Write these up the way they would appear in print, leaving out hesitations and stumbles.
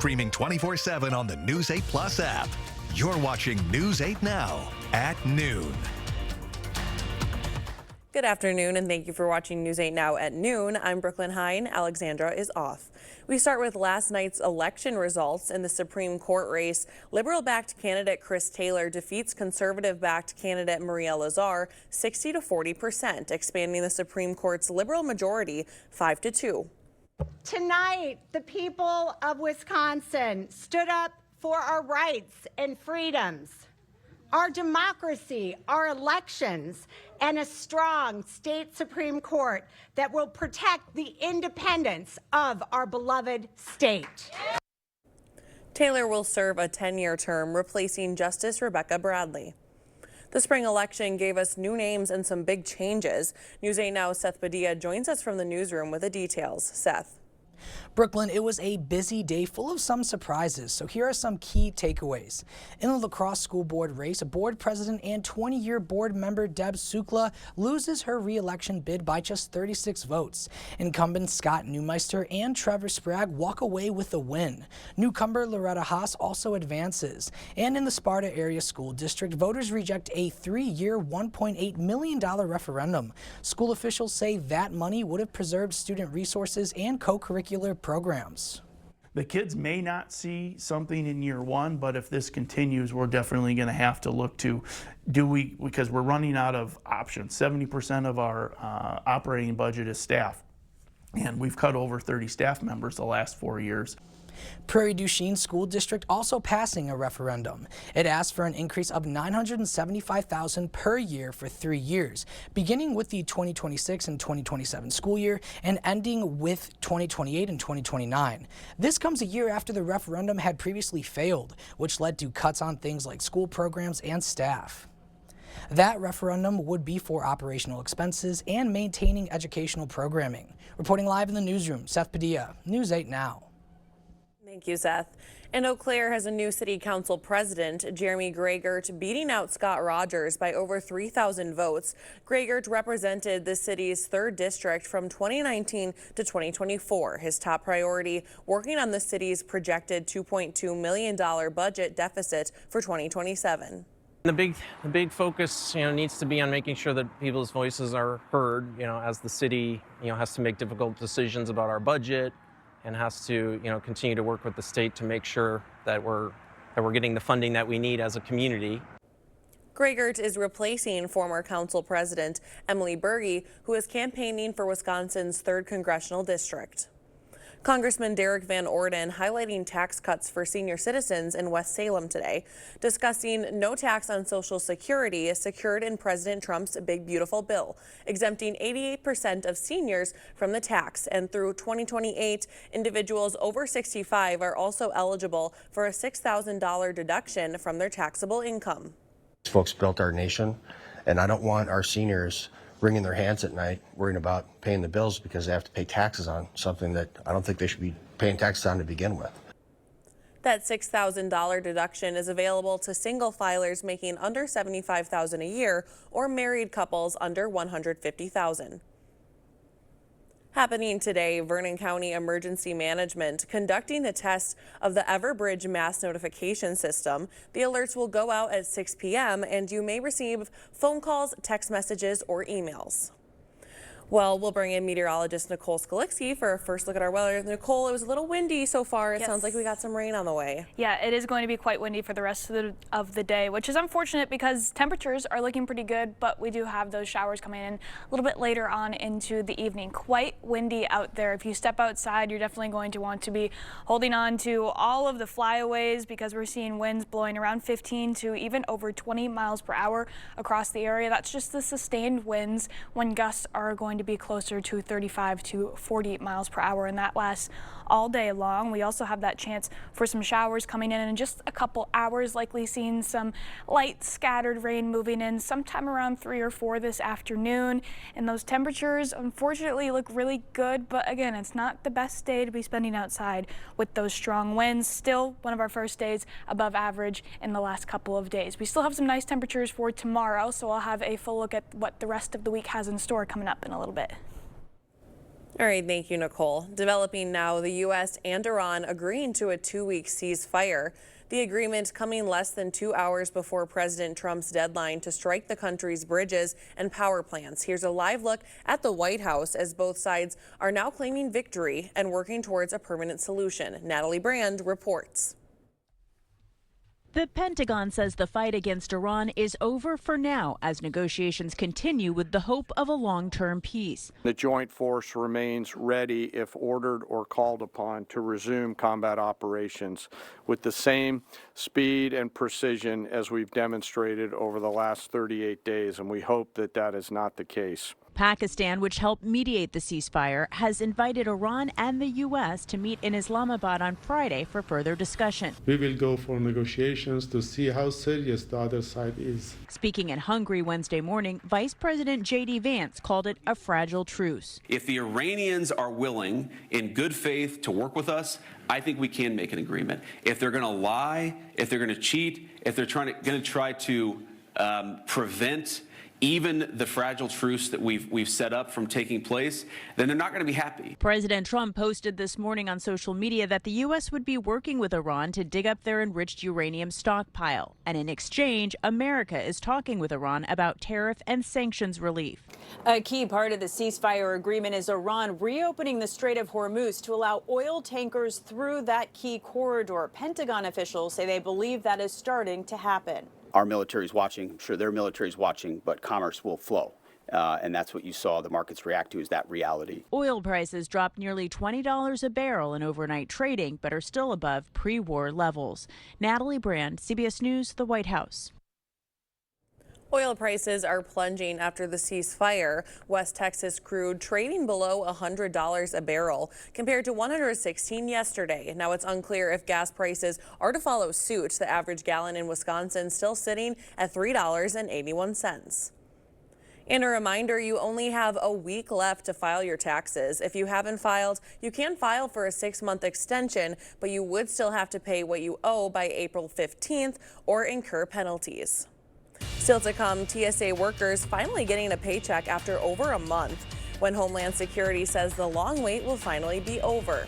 streaming 24/7 on the News 8 Plus app. You're watching News 8 Now at noon. Good afternoon, and thank you for watching News 8 Now at noon. I'm Brooklyn Hine. Alexandra is off. We start with last night's election results in the Supreme Court race. Liberal-backed candidate Chris Taylor defeats conservative-backed candidate Maria Lazar 60 to 40%, expanding the Supreme Court's liberal majority 5-2. Tonight, the people of Wisconsin stood up for our rights and freedoms, our democracy, our elections, and a strong state Supreme Court that will protect the independence of our beloved state. Taylor will serve a 10-year term, replacing Justice Rebecca Bradley. The spring election gave us new names and some big changes. News 8 Now's Seth Padilla joins us from the newsroom with the details. Seth. Brooklyn, it was a busy day full of some surprises, so here are some key takeaways. In the La Crosse School Board race, board president and 20-year board member Deb Sukla loses her re-election bid by just 36 votes. Incumbents Scott Neumeister and Trevor Sprague walk away with the win. Newcomer Loretta Haas also advances. And in the Sparta Area School District, voters reject a 3-year, $1.8 million referendum. School officials say that money would have preserved student resources and co-curricular programs. The kids may not see something in year one, but if this continues, we're definitely going to have to look to because we're running out of options. 70% of our operating budget is staff, and we've cut over 30 staff members the last 4 years. Prairie du Chien School District also passing a referendum. It asked for an increase of $975,000 per year for 3 years, beginning with the 2026 and 2027 school year and ending with 2028 and 2029. This comes a year after the referendum had previously failed, which led to cuts on things like school programs and staff. That referendum would be for operational expenses and maintaining educational programming. Reporting live in the newsroom, Seth Padilla, News 8 Now. Thank you, Seth. And Eau Claire has a new city council president, Jeremy Greigert, beating out Scott Rogers by over 3,000 votes. Greigert represented the city's 3rd district from 2019 to 2024. His top priority, working on the city's projected $2.2 million budget deficit for 2027. The big focus, needs to be on making sure that people's voices are heard, as the city, has to make difficult decisions about our budget, and has to, continue to work with the state to make sure that we're getting the funding that we need as a community. Greigert is replacing former council president Emily Berge, who is campaigning for Wisconsin's 3rd congressional district. Congressman Derek Van Orden highlighting tax cuts for senior citizens in West Salem today, discussing no tax on Social Security is secured in President Trump's Big Beautiful Bill, exempting 88% of seniors from the tax. And through 2028, individuals over 65 are also eligible for a $6,000 deduction from their taxable income. Folks built our nation, and I don't want our seniors wringing their hands at night worrying about paying the bills because they have to pay taxes on something that I don't think they should be paying taxes on to begin with. That $6,000 deduction is available to single filers making under $75,000 a year or married couples under $150,000. Happening today, Vernon County Emergency Management conducting the test of the Everbridge mass notification system. The alerts will go out at 6 p.m. and you may receive phone calls, text messages, or emails. Well, we'll bring in meteorologist Nicole Skalixky for a first look at our weather. Nicole, it was a little windy so far. It sounds like we got some rain on the way. Yeah, it is going to be quite windy for the rest of the day, which is unfortunate because temperatures are looking pretty good, but we do have those showers coming in a little bit later on into the evening. Quite windy out there. If you step outside, you're definitely going to want to be holding on to all of the flyaways because we're seeing winds blowing around 15 to even over 20 miles per hour across the area. That's just the sustained winds when gusts are going to be closer to 35 to 40 miles per hour, and that lasts all day long. We also have that chance for some showers coming in just a couple hours, likely seeing some light scattered rain moving in sometime around 3 or 4 this afternoon. And those temperatures unfortunately look really good, but again, it's not the best day to be spending outside with those strong winds. Still one of our first days above average in the last couple of days. We still have some nice temperatures for tomorrow, so I'll have a full look at what the rest of the week has in store coming up in a little bit. All right, thank you, Nicole. Developing now, the U.S. and Iran agreeing to a 2-week ceasefire. The agreement coming less than 2 hours before President Trump's deadline to strike the country's bridges and power plants. Here's a live look at the White House as both sides are now claiming victory and working towards a permanent solution. Natalie Brand reports. The Pentagon says the fight against Iran is over for now as negotiations continue with the hope of a long-term peace. The joint force remains ready, if ordered or called upon, to resume combat operations with the same speed and precision as we've demonstrated over the last 38 days, and we hope that that is not the case. Pakistan, which helped mediate the ceasefire, has invited Iran and the U.S. to meet in Islamabad on Friday for further discussion. We will go for negotiations to see how serious the other side is. Speaking in Hungary Wednesday morning, Vice President J.D. Vance called it a fragile truce. If the Iranians are willing, in good faith, to work with us, I think we can make an agreement. If they're going to lie, if they're going to cheat, if they're going to try to prevent even the fragile truce that we've set up from taking place, then they're not going to be happy. President Trump posted this morning on social media that the U.S. would be working with Iran to dig up their enriched uranium stockpile. And in exchange, America is talking with Iran about tariff and sanctions relief. A key part of the ceasefire agreement is Iran reopening the Strait of Hormuz to allow oil tankers through that key corridor. Pentagon officials say they believe that is starting to happen. Our military is watching, I'm sure their military is watching, but commerce will flow. And that's what you saw the markets react to, is that reality. Oil prices dropped nearly $20 a barrel in overnight trading, but are still above pre-war levels. Natalie Brand, CBS News, the White House. Oil prices are plunging after the ceasefire. West Texas crude trading below $100 a barrel compared to $116 yesterday. Now it's unclear if gas prices are to follow suit. The average gallon in Wisconsin still sitting at $3.81. And a reminder, you only have a week left to file your taxes. If you haven't filed, you can file for a 6-month extension, but you would still have to pay what you owe by April 15th or incur penalties. Still to come, TSA workers finally getting a paycheck after over a month, when Homeland Security says the long wait will finally be over.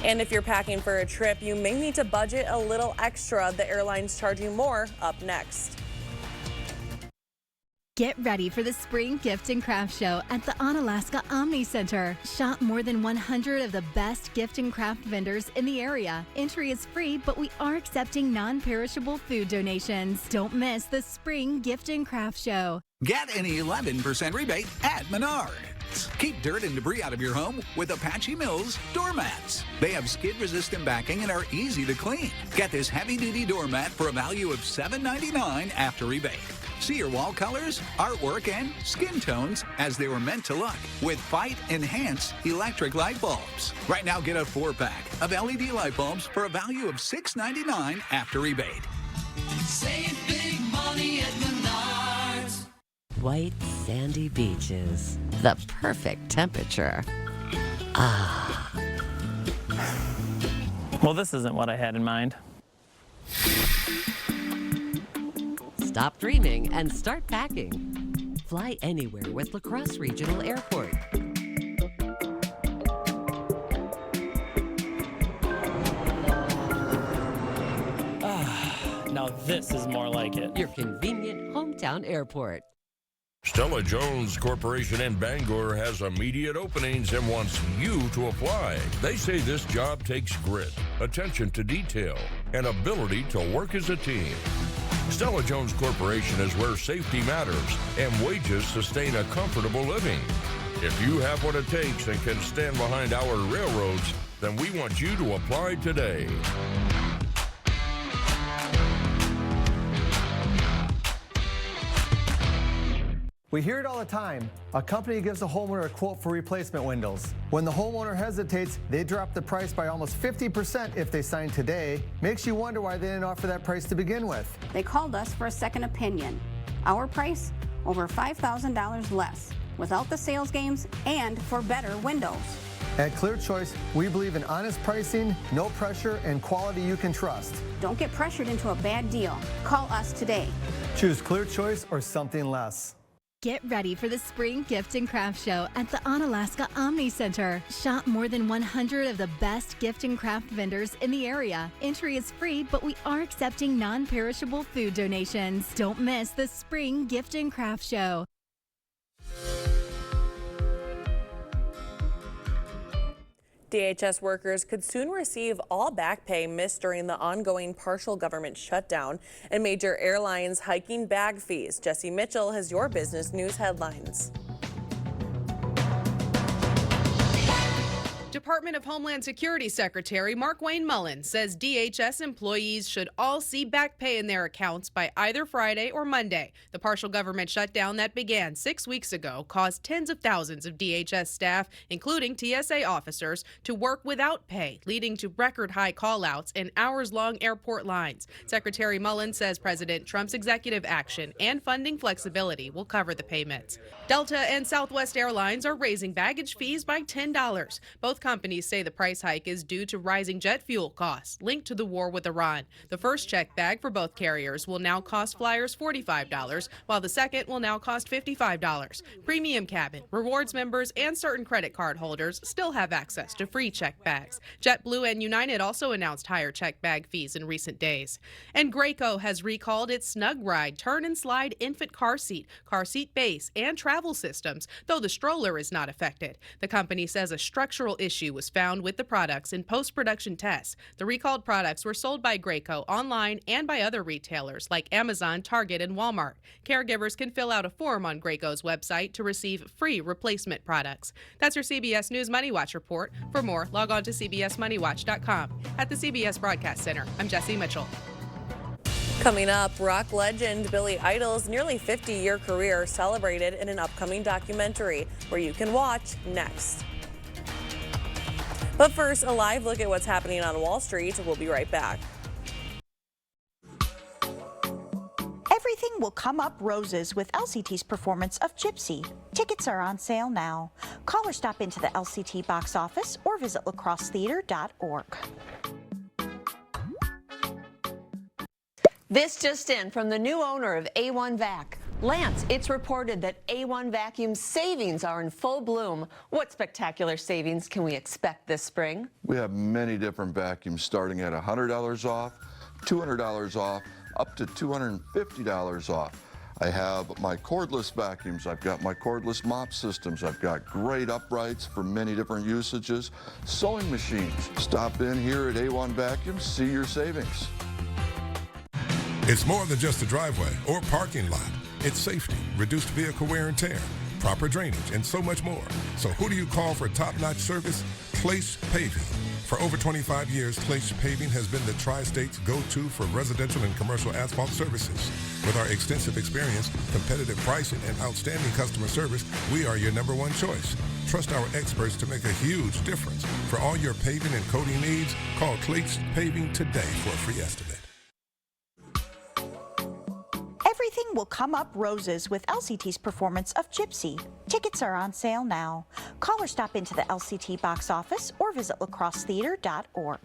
And if you're packing for a trip, you may need to budget a little extra. The airline's charging more up next. Get ready for the Spring Gift and Craft Show at the Onalaska Omni Center. Shop more than 100 of the best gift and craft vendors in the area. Entry is free, but we are accepting non-perishable food donations. Don't miss the Spring Gift and Craft Show. Get an 11% rebate at Menards. Keep dirt and debris out of your home with Apache Mills doormats. They have skid-resistant backing and are easy to clean. Get this heavy-duty doormat for a value of $7.99 after rebate. See your wall colors, artwork, and skin tones as they were meant to look with Fight Enhance electric light bulbs. Right now, get a 4-pack of LED light bulbs for a value of $6.99 after rebate. Save big money at Menards. White sandy beaches, the perfect temperature. Ah. Well, this isn't what I had in mind. Stop dreaming and start packing. Fly anywhere with La Crosse Regional Airport. Now this is more like it. Your convenient hometown airport. Stella Jones Corporation in Bangor has immediate openings and wants you to apply. They say this job takes grit, attention to detail, and ability to work as a team. Stella Jones Corporation is where safety matters and wages sustain a comfortable living. If you have what it takes and can stand behind our railroads, then we want you to apply today. We hear it all the time. A company gives a homeowner a quote for replacement windows. When the homeowner hesitates, they drop the price by almost 50% if they sign today. Makes you wonder why they didn't offer that price to begin with. They called us for a second opinion. Our price, over $5,000 less, without the sales games and for better windows. At Clear Choice, we believe in honest pricing, no pressure, and quality you can trust. Don't get pressured into a bad deal. Call us today. Choose Clear Choice or something less. Get ready for the Spring Gift and Craft Show at the Onalaska Omni Center. Shop more than 100 of the best gift and craft vendors in the area. Entry is free, but we are accepting non-perishable food donations. Don't miss the Spring Gift and Craft Show. DHS workers could soon receive all back pay missed during the ongoing partial government shutdown and major airlines hiking bag fees. Jesse Mitchell has your business news headlines. Department of Homeland Security Secretary Markwayne Mullin says DHS employees should all see back pay in their accounts by either Friday or Monday. The partial government shutdown that began 6 weeks ago caused tens of thousands of DHS staff, including TSA officers, to work without pay, leading to record-high call-outs and hours-long airport lines. Secretary Mullin says President Trump's executive action and funding flexibility will cover the payments. Delta and Southwest Airlines are raising baggage fees by $10. Both companies say the price hike is due to rising jet fuel costs linked to the war with Iran. The first checked bag for both carriers will now cost flyers $45, while the second will now cost $55. Premium cabin, rewards members, and certain credit card holders still have access to free checked bags. JetBlue and United also announced higher checked bag fees in recent days. And Graco has recalled its Snug Ride turn and slide infant car seat base, and travel systems, though the stroller is not affected. The company says a structural issue was found with the products in post-production tests. The recalled products were sold by Graco online and by other retailers like Amazon, Target, and Walmart. Caregivers can fill out a form on Graco's website to receive free replacement products. That's your CBS News Money Watch report. For more, log on to cbsmoneywatch.com. At the CBS Broadcast Center, I'm Jesse Mitchell. Coming up, rock legend Billy Idol's nearly 50-year career celebrated in an upcoming documentary where you can watch next. But first, a live look at what's happening on Wall Street. We'll be right back. Everything will come up roses with LCT's performance of Gypsy. Tickets are on sale now. Call or stop into the LCT box office or visit lacrossetheater.org. This just in from the new owner of A1 Vac. Lance, it's reported that A1 Vacuum's savings are in full bloom. What spectacular savings can we expect this spring? We have many different vacuums starting at $100 off, $200 off, up to $250 off. I have my cordless vacuums. I've got my cordless mop systems. I've got great uprights for many different usages. Sewing machines. Stop in here at A1 Vacuum, see your savings. It's more than just a driveway or parking lot. It's safety, reduced vehicle wear and tear, proper drainage, and so much more. So who do you call for top-notch service? Clace Paving. For over 25 years, Clace Paving has been the Tri-State's go-to for residential and commercial asphalt services. With our extensive experience, competitive pricing, and outstanding customer service, we are your #1 choice. Trust our experts to make a huge difference. For all your paving and coating needs, call Clace Paving today for a free estimate. Everything will come up roses with LCT's performance of Gypsy. Tickets are on sale now. Call or stop into the LCT box office or visit lacrossetheater.org.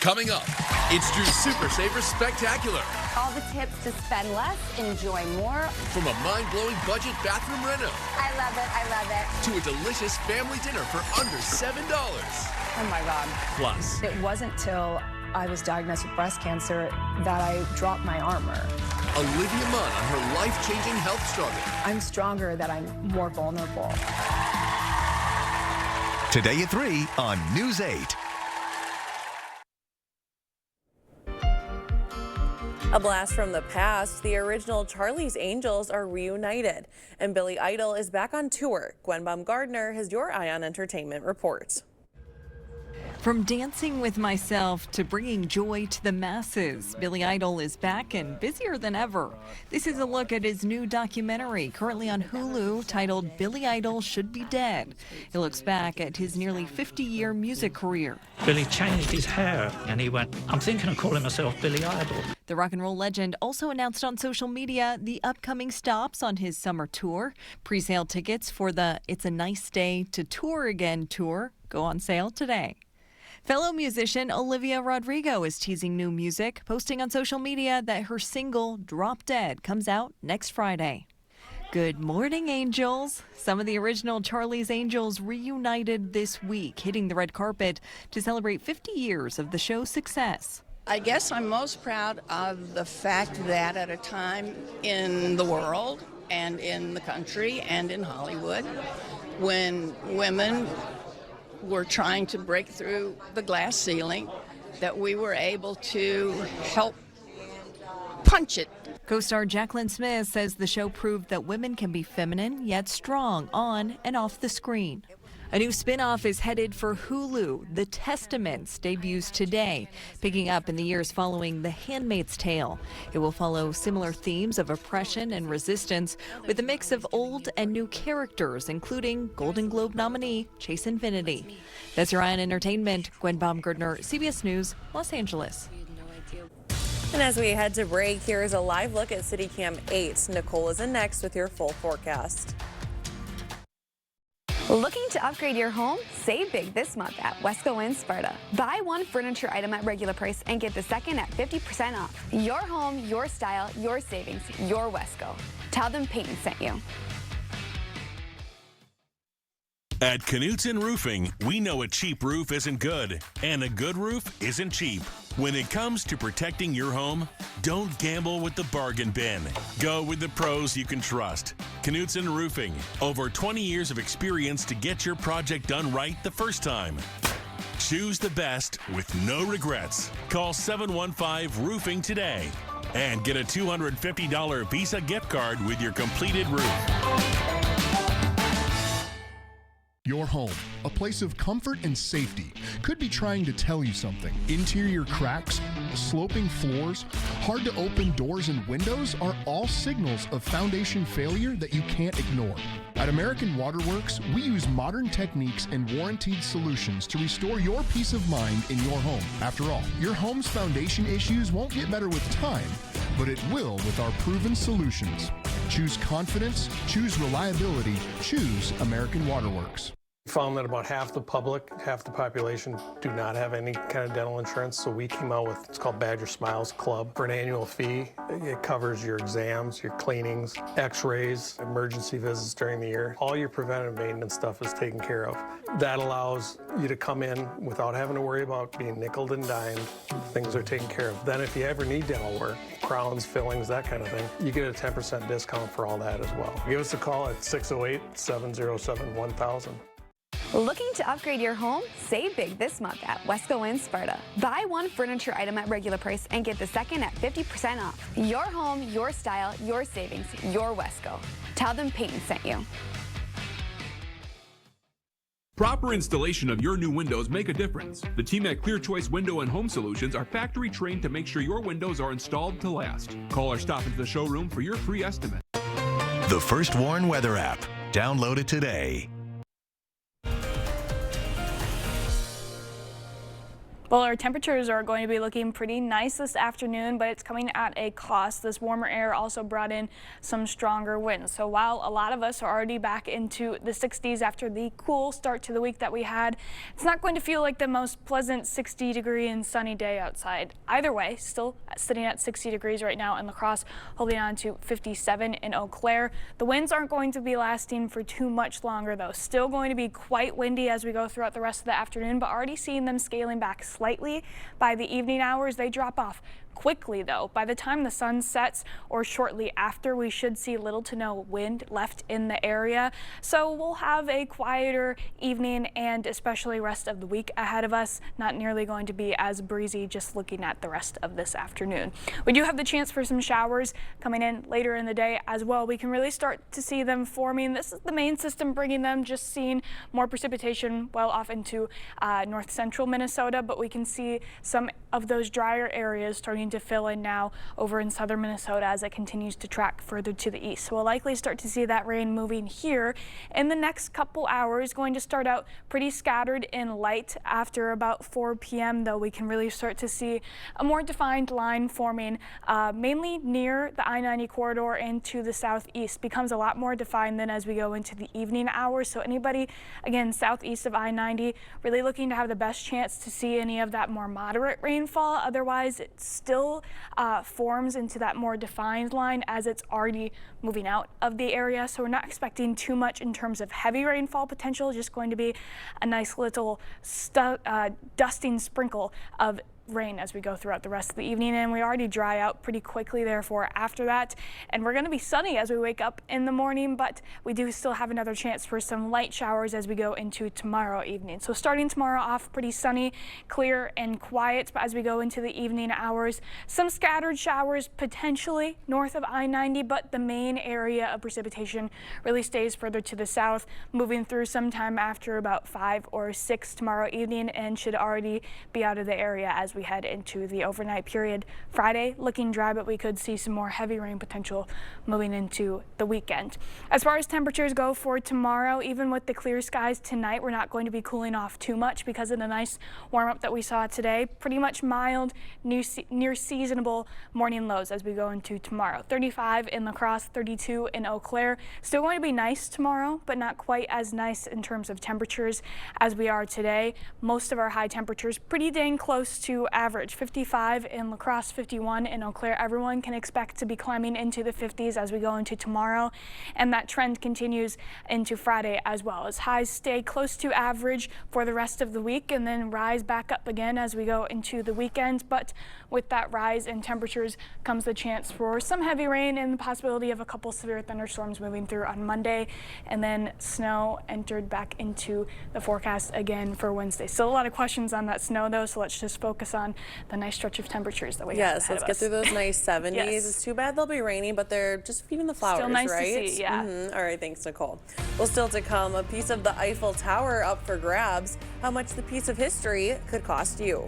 Coming up, it's Drew's Super Saver Spectacular. All the tips to spend less, enjoy more. From a mind-blowing budget bathroom reno. I love it, I love it. To a delicious family dinner for under $7. Oh my God. Plus, it wasn't till I was diagnosed with breast cancer that I dropped my armor. Olivia Munn on her life-changing health struggle. I'm stronger, that I'm more vulnerable. Today at 3 on News 8. A blast from the past, the original Charlie's Angels are reunited, and Billy Idol is back on tour. Gwen Baumgardner has your Eye on Entertainment report. From dancing with myself to bringing joy to the masses, Billy Idol is back and busier than ever. This is a look at his new documentary, currently on Hulu, titled Billy Idol Should Be Dead. It looks back at his nearly 50-year music career. Billy changed his hair and he went, I'm thinking of calling myself Billy Idol. The rock and roll legend also announced on social media the upcoming stops on his summer tour. Pre-sale tickets for the It's a Nice Day to Tour Again tour go on sale today. Fellow musician Olivia Rodrigo is teasing new music, posting on social media that her single, Drop Dead, comes out next Friday. Good morning, Angels. Some of the original Charlie's Angels reunited this week, hitting the red carpet to celebrate 50 years of the show's success. I guess I'm most proud of the fact that at a time in the world and in the country and in Hollywood, when women were trying to break through the glass ceiling, that we were able to help punch it. Co-star Jacqueline Smith says the show proved that women can be feminine yet strong on and off the screen. A new spin-off is headed for Hulu. The Testaments debuts today, picking up in the years following The Handmaid's Tale. It will follow similar themes of oppression and resistance with a mix of old and new characters, including Golden Globe nominee Chase Infinity. That's your Ryan Entertainment. Gwen Baumgartner, CBS News, Los Angeles. And as we head to break, here is a live look at City Cam 8. Nicole is in next with your full forecast. Looking to upgrade your home? Save big this month at Wesco in Sparta. Buy one furniture item at regular price and get the second at 50% off. Your home, your style, your savings, your Wesco. Tell them Peyton sent you. At Knutson Roofing, we know a cheap roof isn't good, and a good roof isn't cheap. When it comes to protecting your home, don't gamble with the bargain bin. Go with the pros you can trust. Knutson Roofing, over 20 years of experience to get your project done right the first time. Choose the best with no regrets. Call 715-ROOFING today and get a $250 Visa gift card with your completed roof. Your home, a place of comfort and safety, could be trying to tell you something. Interior cracks, sloping floors, hard to open doors and windows are all signals of foundation failure that you can't ignore. At American Waterworks, we use modern techniques and warranted solutions to restore your peace of mind in your home. After all, your home's foundation issues won't get better with time, but it will with our proven solutions. Choose confidence, choose reliability, choose American Waterworks. We found that about half the public, half the population do not have any kind of dental insurance, so we came out with what's called Badger Smiles Club. For an annual fee, it covers your exams, your cleanings, x-rays, emergency visits during the year. All your preventive maintenance stuff is taken care of. That allows you to come in without having to worry about being nickeled and dimed. Things are taken care of. Then if you ever need dental work, crowns, fillings, that kind of thing, you get a 10% discount for all that as well. Give us a call at 608-707-1000. Looking to upgrade your home? Save big this month at Wesco in Sparta. Buy one furniture item at regular price and get the second at 50% off. Your home, your style, your savings, your Wesco. Tell them Peyton sent you. Proper installation of your new windows make a difference. The team at Clear Choice Window and Home Solutions are factory trained to make sure your windows are installed to last. Call or stop into the showroom for your free estimate. The First Warn Weather app. Download it today. Well, our temperatures are going to be looking pretty nice this afternoon, but it's coming at a cost. This warmer air also brought in some stronger winds. So while a lot of us are already back into the 60s after the cool start to the week that we had, it's not going to feel like the most pleasant 60-degree and sunny day outside. Either way, still sitting at 60 degrees right now in La Crosse, holding on to 57 in Eau Claire. The winds aren't going to be lasting for too much longer, though. Still going to be quite windy as we go throughout the rest of the afternoon, but already seeing them scaling back slightly. By the evening hours, they drop off quickly, though. By the time the sun sets or shortly after, we should see little to no wind left in the area. So we'll have a quieter evening and especially rest of the week ahead of us. Not nearly going to be as breezy just looking at the rest of this afternoon. We do have the chance for some showers coming in later in the day as well. We can really start to see them forming. This is the main system bringing them, just seeing more precipitation well off into north central Minnesota, but we can see some of those drier areas starting starting to fill in now over in southern Minnesota as it continues to track further to the east. So we'll likely start to see that rain moving here in the next couple hours. Going to start out pretty scattered and light. After about 4 p.m. though, we can really start to see a more defined line forming mainly near the I-90 corridor and to the southeast. Becomes a lot more defined then as we go into the evening hours. So anybody, again, southeast of I-90, really looking to have the best chance to see any of that more moderate rainfall. Otherwise, it still forms into that more defined line as it's already moving out of the area. So we're not expecting too much in terms of heavy rainfall potential, just going to be a nice little dusting sprinkle of rain as we go throughout the rest of the evening, and we already dry out pretty quickly therefore after that. And we're going to be sunny as we wake up in the morning, but we do still have another chance for some light showers as we go into tomorrow evening. So starting tomorrow off pretty sunny, clear and quiet, but as we go into the evening hours, some scattered showers potentially north of I-90, but the main area of precipitation really stays further to the south, moving through sometime after about 5 or 6 tomorrow evening, and should already be out of the area as we head into the overnight period. Friday looking dry, but we could see some more heavy rain potential moving into the weekend. As far as temperatures go for tomorrow, even with the clear skies tonight, we're not going to be cooling off too much because of the nice warm up that we saw today. Pretty much mild, near seasonable morning lows as we go into tomorrow. 35 in La Crosse, 32 in Eau Claire. Still going to be nice tomorrow, but not quite as nice in terms of temperatures as we are today. Most of our high temperatures pretty dang close to average. 55 in La Crosse, 51 in Eau Claire. Everyone can expect to be climbing into the 50s as we go into tomorrow, and that trend continues into Friday as well, as highs stay close to average for the rest of the week and then rise back up again as we go into the weekend. But with that rise in temperatures comes the chance for some heavy rain and the possibility of a couple severe thunderstorms moving through on Monday, and then snow entered back into the forecast again for Wednesday. Still a lot of questions on that snow though, so let's just focus on the nice stretch of temperatures that we have ahead Yes, let's of get us. through those nice 70s. Yes. It's too bad they'll be rainy, but they're just feeding the flowers, Still nice right? to see, yeah. All right, thanks, Nicole. Well, still to come, a piece of the Eiffel Tower up for grabs. How much the piece of history could cost you.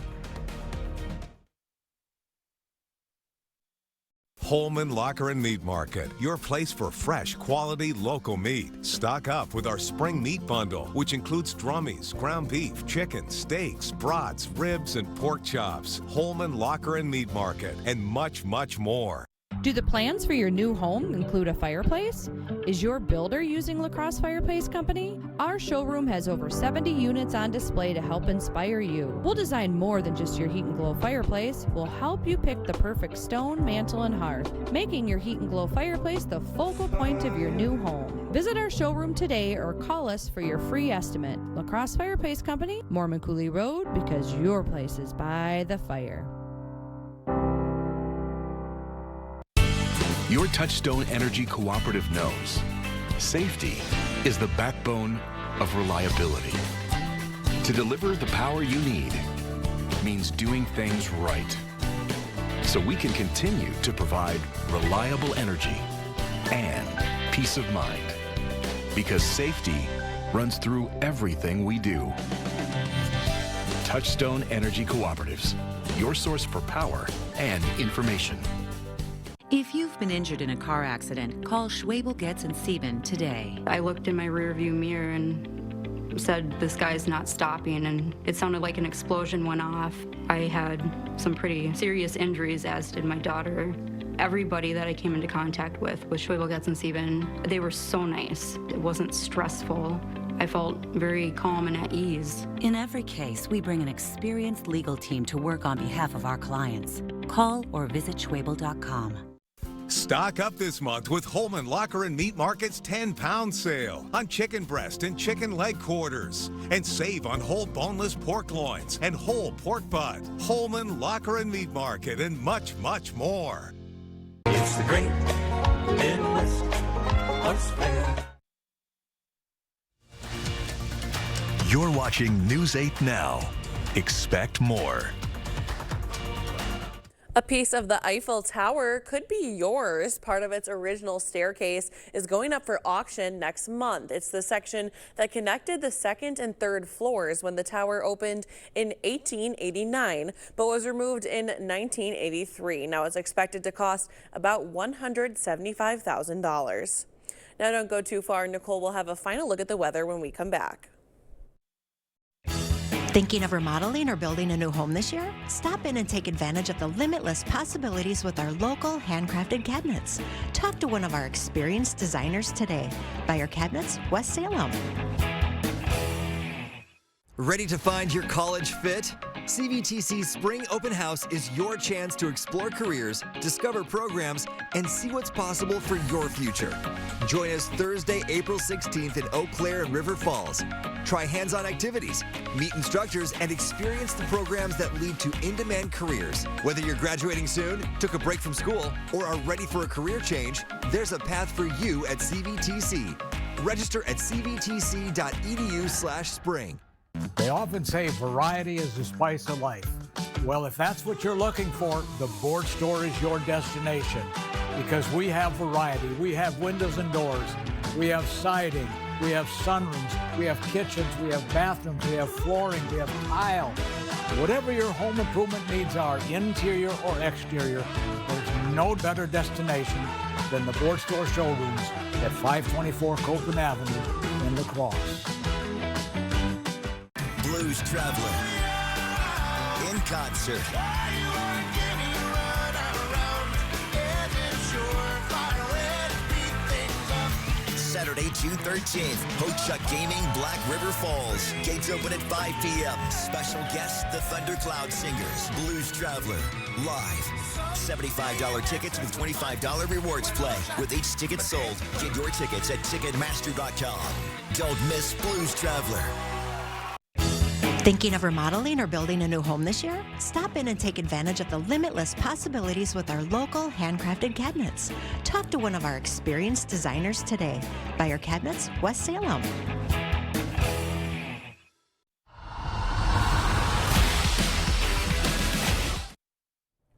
Holman Locker and Meat Market, your place for fresh, quality, local meat. Stock up with our spring meat bundle, which includes drummies, ground beef, chicken, steaks, brats, ribs, and pork chops. Holman Locker and Meat Market, and much, much more. Do the plans for your new home include a fireplace? Is your builder using La Crosse Fireplace Company? Our showroom has over 70 units on display to help inspire you. We'll design more than just your Heat and Glow fireplace. We'll help you pick the perfect stone, mantle, and hearth, making your Heat and Glow fireplace the focal point of your new home. Visit our showroom today or call us for your free estimate. La Crosse Fireplace Company, Mormon Coulee Road, because your place is by the fire. Your Touchstone Energy Cooperative knows safety is the backbone of reliability. To deliver the power you need means doing things right, so we can continue to provide reliable energy and peace of mind, because safety runs through everything we do. Touchstone Energy Cooperatives, your source for power and information. If you've been injured in a car accident, call Schwabel, Getz & Sieben today. I looked in my rearview mirror and said, this guy's not stopping, and it sounded like an explosion went off. I had some pretty serious injuries, as did my daughter. Everybody that I came into contact with Schwabel, Getz & Sieben, they were so nice. It wasn't stressful. I felt very calm and at ease. In every case, we bring an experienced legal team to work on behalf of our clients. Call or visit Schwabel.com. Stock up this month with Holman Locker and Meat Market's 10-pound sale on chicken breast and chicken leg quarters. And save on whole boneless pork loins and whole pork butt. Holman Locker and Meat Market, and much, much more. It's the great Midwest Horse Fair. You're watching News 8 Now. Expect more. A piece of the Eiffel Tower could be yours. Part of its original staircase is going up for auction next month. It's the section that connected the second and third floors when the tower opened in 1889, but was removed in 1983. Now it's expected to cost about $175,000. Now don't go too far. Nicole will have a final look at the weather when we come back. Thinking of remodeling or building a new home this year? Stop in and take advantage of the limitless possibilities with our local handcrafted cabinets. Talk to one of our experienced designers today. Buyer Cabinets, West Salem. Ready to find your college fit? CVTC's Spring Open House is your chance to explore careers, discover programs, and see what's possible for your future. Join us Thursday, April 16th in Eau Claire and River Falls. Try hands-on activities, meet instructors, and experience the programs that lead to in-demand careers. Whether you're graduating soon, took a break from school, or are ready for a career change, there's a path for you at CVTC. Register at cvtc.edu/spring. They often say variety is the spice of life. Well, if that's what you're looking for, the Board Store is your destination because we have variety. We have windows and doors. We have siding. We have sunrooms. We have kitchens. We have bathrooms. We have flooring. We have tile. Whatever your home improvement needs are, interior or exterior, there's no better destination than the Board Store showrooms at 524 Copeland Avenue in La Crosse. Blues Traveler in concert. Saturday, June 13th, Ho-Chuck Gaming, Black River Falls. Gates open at 5 p.m. Special guests, the Thundercloud Singers. Blues Traveler, live. $75 tickets with $25 rewards play. With each ticket sold, get your tickets at Ticketmaster.com. Don't miss Blues Traveler. Thinking of remodeling or building a new home this year? Stop in and take advantage of the limitless possibilities with our local handcrafted cabinets. Talk to one of our experienced designers today. Buyer Cabinets, West Salem.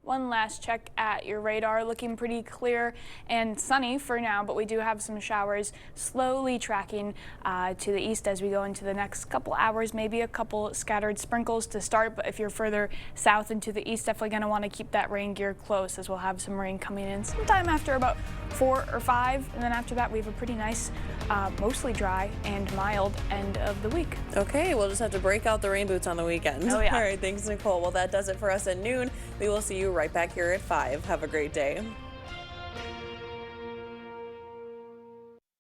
One last check at your radar, looking pretty clear and sunny for now, but we do have some showers slowly tracking to the east as we go into the next couple hours, maybe a couple scattered sprinkles to start, but if you're further south into the east, definitely going to want to keep that rain gear close as we'll have some rain coming in sometime after about 4 or 5, and then after that we have a pretty nice, mostly dry and mild end of the week. Okay, we'll just have to break out the rain boots on the weekend. Oh yeah. All right, thanks Nicole. Well, that does it for us at noon. We will see you right back here at 5. Have a great day.